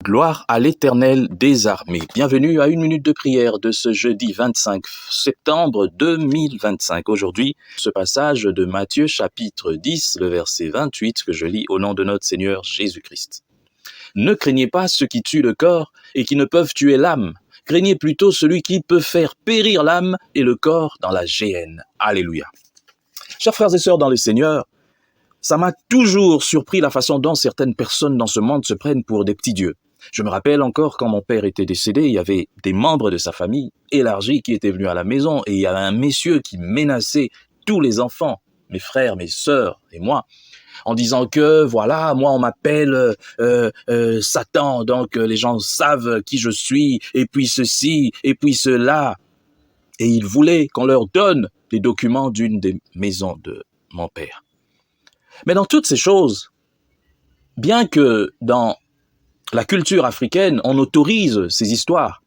Gloire à l'Éternel des armées. Bienvenue à une minute de prière de ce jeudi 25 septembre 2025. Aujourd'hui, ce passage de Matthieu chapitre 10, le verset 28 que je lis au nom de notre Seigneur Jésus-Christ. Ne craignez pas ceux qui tuent le corps et qui ne peuvent tuer l'âme. Craignez plutôt celui qui peut faire périr l'âme et le corps dans la géhenne. Alléluia. Chers frères et sœurs dans le Seigneur, ça m'a toujours surpris la façon dont certaines personnes dans ce monde se prennent pour des petits dieux. Je me rappelle encore quand mon père était décédé, il y avait des membres de sa famille élargie qui étaient venus à la maison et il y avait un monsieur qui menaçait tous les enfants, mes frères, mes sœurs et moi, en disant que voilà, moi on m'appelle Satan, donc les gens savent qui je suis, et puis ceci, et puis cela. Et il voulait qu'on leur donne les documents d'une des maisons de mon père. Mais dans toutes ces choses, bien que dans la culture africaine, on autorise ces histoires,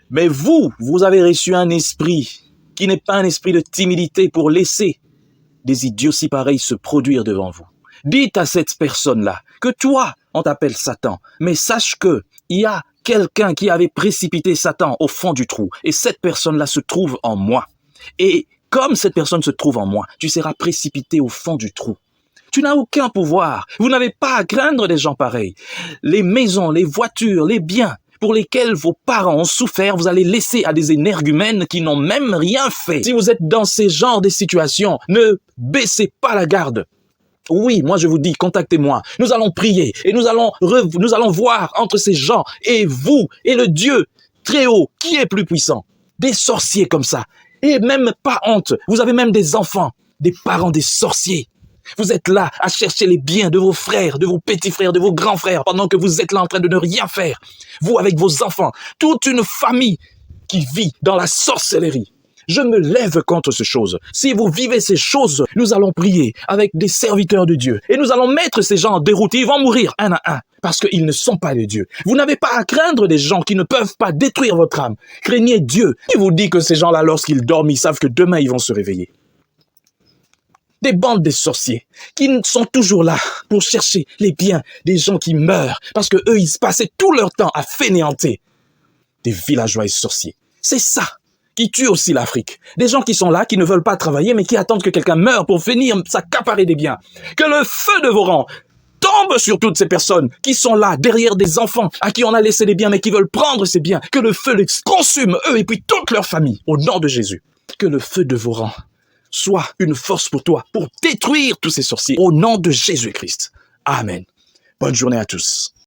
mais vous avez reçu un esprit qui n'est pas un esprit de timidité pour laisser des idioties pareils se produire devant vous. Dites à cette personne-là que toi, on t'appelle Satan, mais sache que il y a quelqu'un qui avait précipité Satan au fond du trou, et cette personne-là se trouve en moi. Et comme cette personne se trouve en moi, tu seras précipité au fond du trou. Tu n'as aucun pouvoir. Vous n'avez pas à craindre des gens pareils. Les maisons, les voitures, les biens pour lesquels vos parents ont souffert, vous allez laisser à des énergumènes qui n'ont même rien fait. Si vous êtes dans ces genres de situations, ne baissez pas la garde. Oui, moi je vous dis, contactez-moi. Nous allons prier et nous allons voir entre ces gens et vous et le Dieu très haut qui est plus puissant. Des sorciers comme ça. Et même pas honte. Vous avez même des enfants, des parents des sorciers. Vous êtes là à chercher les biens de vos frères, de vos petits frères, de vos grands frères, pendant que vous êtes là en train de ne rien faire. Vous avec vos enfants, toute une famille qui vit dans la sorcellerie. Je me lève contre ces choses. Si vous vivez ces choses, nous allons prier avec des serviteurs de Dieu. Et nous allons mettre ces gens en déroute. Ils vont mourir un à un parce qu'ils ne sont pas de Dieu. Vous n'avez pas à craindre des gens qui ne peuvent pas détruire votre âme. Craignez Dieu. Il vous dit que ces gens-là, lorsqu'ils dorment, ils savent que demain, ils vont se réveiller. Des bandes de sorciers qui sont toujours là pour chercher les biens des gens qui meurent parce que eux, ils passaient tout leur temps à fainéanter des villageois et sorciers. C'est ça qui tue aussi l'Afrique. Des gens qui sont là, qui ne veulent pas travailler, mais qui attendent que quelqu'un meure pour venir s'accaparer des biens. Que le feu de vos rangs tombe sur toutes ces personnes qui sont là, derrière des enfants à qui on a laissé des biens, mais qui veulent prendre ces biens. Que le feu les consume, eux et puis toute leur famille, au nom de Jésus. Que le feu de vos rangs soit une force pour toi, pour détruire tous ces sorciers, au nom de Jésus-Christ. Amen. Bonne journée à tous.